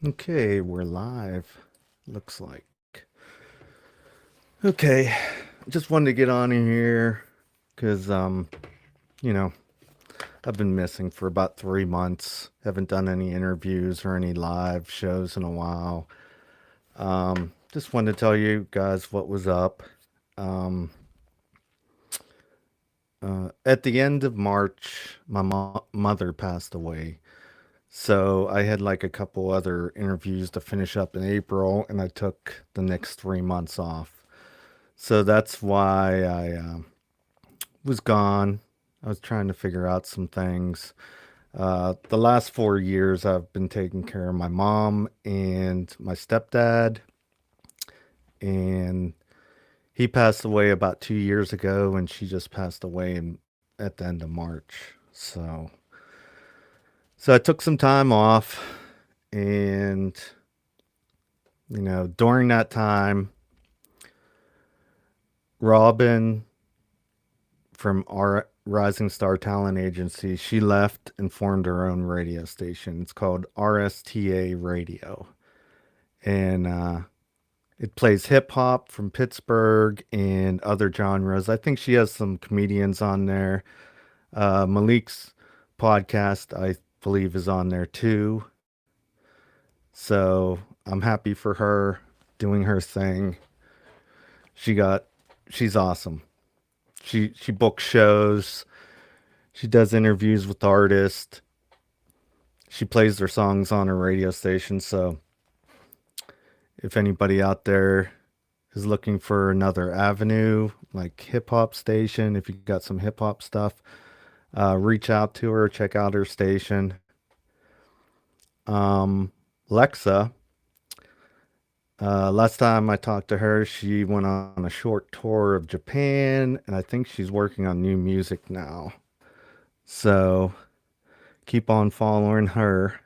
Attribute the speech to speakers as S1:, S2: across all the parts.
S1: Okay, we're live. Looks like. Okay, just wanted to get on in here because you know, I've been missing for about 3 months. Haven't done any interviews or any live shows in a while. Just wanted to tell you guys what was up. Um, at the end of March, my mother passed away. So I had like a couple other interviews to finish up in April, and I took the next 3 months off. So that's why I was gone. I was trying to figure out some things. The last 4 years, I've been taking care of my mom and my stepdad, and he passed away about 2 years ago, and she just passed away at the end of March. So I took some time off, and during that time, Robin from our Rising Star Talent Agency, she left and formed her own radio station. It's called RSTA Radio. And it plays hip hop from Pittsburgh and other genres. I think she has some comedians on there. Malik's podcast, I believe, is on there too. So I'm happy for her doing her thing. She got, she's awesome. She books shows. She does interviews with artists. She plays their songs on her radio station. So if anybody out there is looking for another avenue, like hip hop station, if you got some hip hop stuff, reach out to her, check out her station. Um, Lexa, last time I talked to her, she went on a short tour of Japan, and I think she's working on new music now. So keep on following her.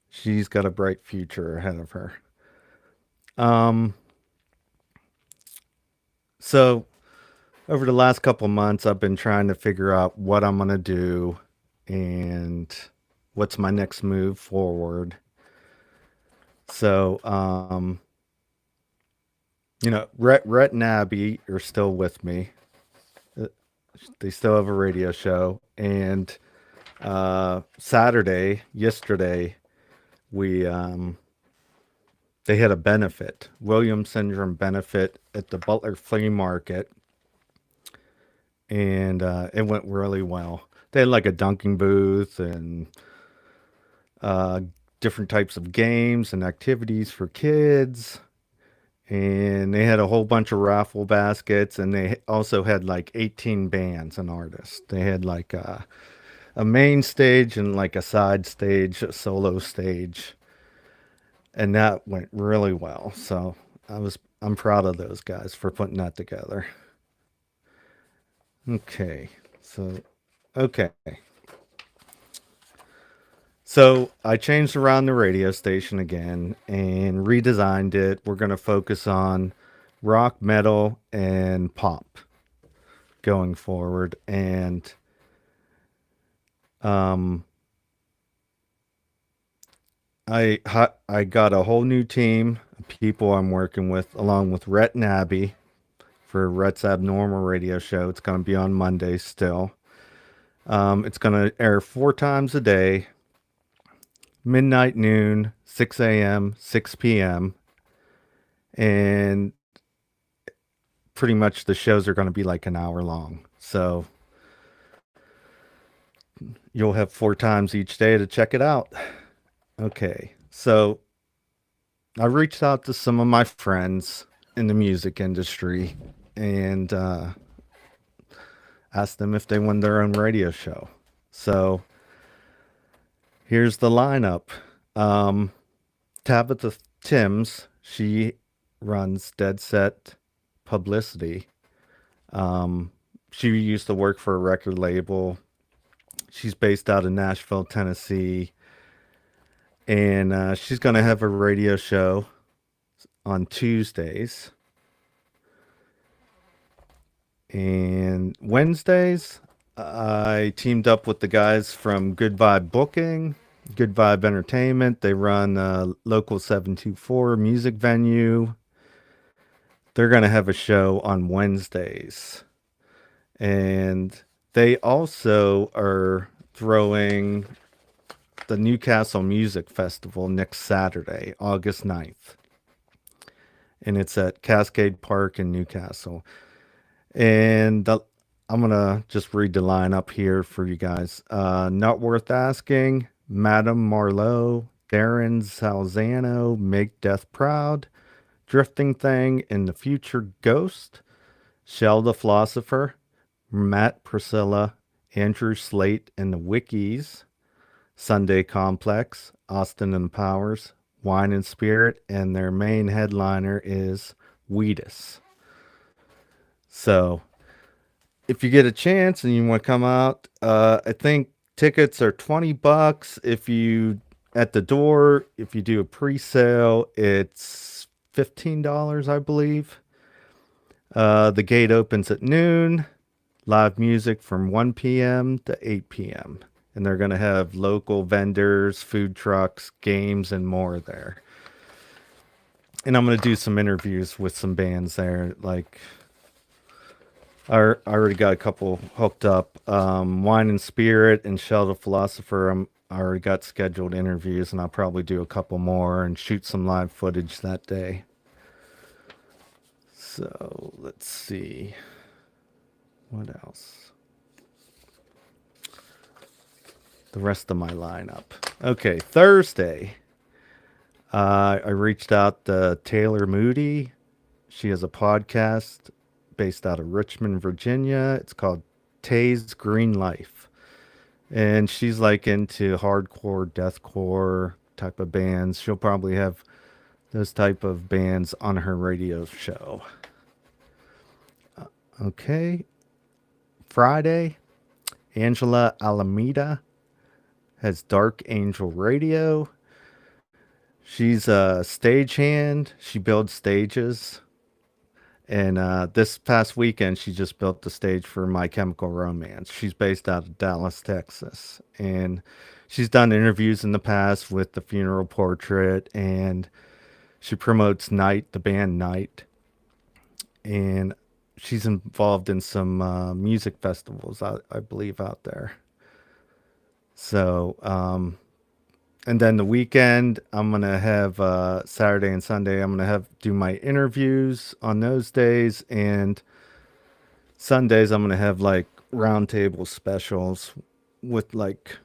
S1: She's got a bright future ahead of her. Um, so over the last couple months, I've been trying to figure out what I'm gonna do and what's my next move forward. So, Rhett and Abby are still with me. Uh, They still have a radio show, and yesterday, we they had a benefit, Williams syndrome benefit at the Butler Flea Market, and it went really well. They had like a dunking booth and uh, different types of games and activities for kids. And they had a whole bunch of raffle baskets, and they also had like 18 bands and artists. They had like a main stage and like a side stage, a solo stage, and that went really well. So I'm proud of those guys for putting that together. Okay, so okay, so I changed around the radio station again and redesigned it. We're gonna focus on rock, metal, and pop going forward, and um, I got a whole new team of people I'm working with, along with Rhett and Abby for Rhett's Abnormal Radio Show. It's gonna be on Monday still. It's gonna air 4 times a day: midnight, noon, 6 a.m., 6 p.m., and pretty much the shows are going to be like an hour long. So you'll have 4 times each day to check it out. Okay. So I reached out to some of my friends in the music industry and asked them if they wanted their own radio show. So here's the lineup. Um, Tabitha Timms, she runs Dead Set Publicity. Um, she used to work for a record label. She's based out of Nashville, Tennessee, and she's going to have a radio show on Tuesdays. And Wednesdays, I teamed up with the guys from Good Vibe Booking. Good Vibe Entertainment. They run Local 724 music venue. They're going to have a show on Wednesdays. And they also are throwing the Newcastle Music Festival next Saturday, August 9th. And it's at Cascade Park in Newcastle. And I'm going to just read the lineup here for you guys. Not Worth Asking, Madame Marlowe, Darren Salzano, Make Death Proud, Drifting Thing, In the Future Ghost, Shell the Philosopher, Matt Priscilla, Andrew Slate and the Wikis, Sunday Complex, Austin and Powers, Wine and Spirit, and their main headliner is Wheatus. So if you get a chance and you want to come out, I think tickets are $20. If you at the door, if you do a pre-sale, it's $15, I believe. The gate opens at noon. Live music from 1 p.m. to 8 p.m. And they're going to have local vendors, food trucks, games, and more there. And I'm going to do some interviews with some bands there. Like, I already got a couple hooked up. Wine and Spirit and Shell the Philosopher, I already got scheduled interviews, and I'll probably do a couple more and shoot some live footage that day. So, let's see. What else? The rest of my lineup. Okay, Thursday. I reached out to Taylor Moody. She has a podcast based out of Richmond, Virginia. It's called Tay's Green Life. And she's like into hardcore, deathcore type of bands. She'll probably have those type of bands on her radio show. Okay. Friday, Angela Alameda has Dark Angel Radio. She's a stagehand. She builds stages. And this past weekend, she just built the stage for My Chemical Romance. She's based out of Dallas, Texas. And she's done interviews in the past with the Funeral Portrait. And she promotes Night, the band Night. And she's involved in some music festivals, I believe, out there. So, and then the weekend, I'm gonna have Saturday and Sunday. I'm gonna have do my interviews on those days, and Sundays I'm gonna have like roundtable specials with like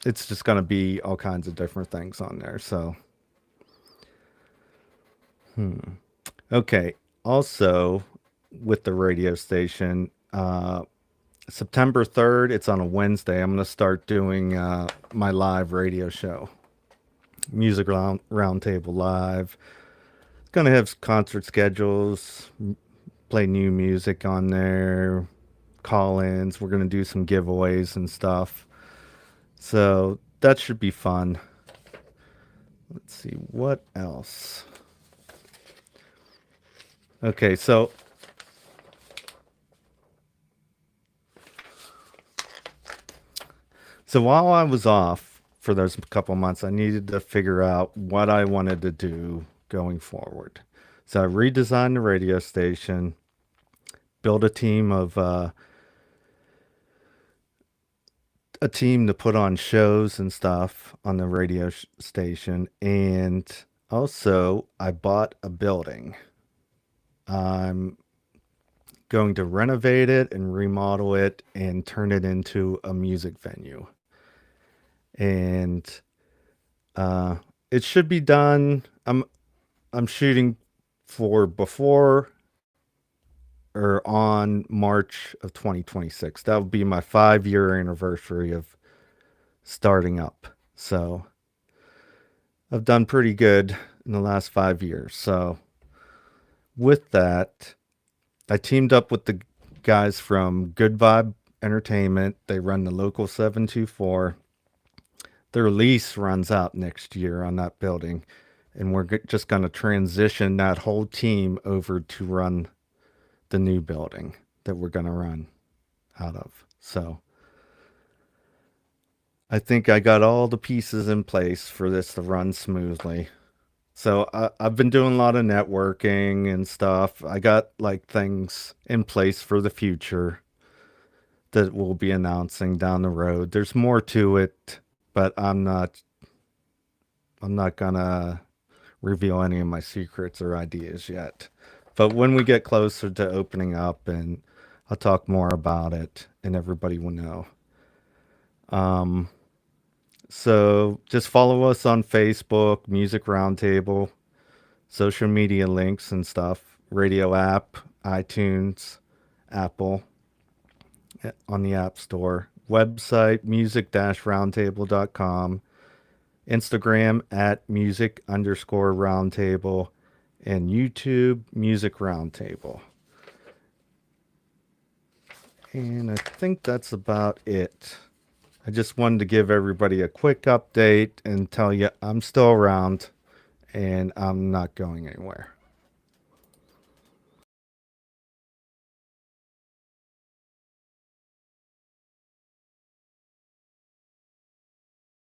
S1: it's just gonna be all kinds of different things on there. So, okay. Also, with the radio station, September 3rd, it's on a Wednesday. I'm gonna start doing my live radio show. Music Roundtable Live. It's gonna have concert schedules, play new music on there, call-ins. We're gonna do some giveaways and stuff. So that should be fun. Let's see what else. Okay, so while I was off for those couple months, I needed to figure out what I wanted to do going forward. So I redesigned the radio station, built a team to put on shows and stuff on the radio station, and also I bought a building. I'm going to renovate it and remodel it and turn it into a music venue. And it should be done. I'm shooting for before or on March of 2026. That will be my 5-year anniversary of starting up. So I've done pretty good in the last 5 years. So with that, I teamed up with the guys from Good Vibe Entertainment. They run the Local 724. Their lease runs out next year on that building, and we're just going to transition that whole team over to run the new building that we're going to run out of. So I think I got all the pieces in place for this to run smoothly. So I've been doing a lot of networking and stuff. I got like things in place for the future that we'll be announcing down the road. There's more to it, but I'm not gonna reveal any of my secrets or ideas yet. But when we get closer to opening up, and I'll talk more about it, and everybody will know. Um, so just follow us on Facebook, Music Roundtable, social media links and stuff, radio app, iTunes, Apple, on the App Store, website music-roundtable.com, Instagram at music_roundtable, and YouTube Music Roundtable. And I think that's about it. I just wanted to give everybody a quick update and tell you I'm still around and I'm not going anywhere.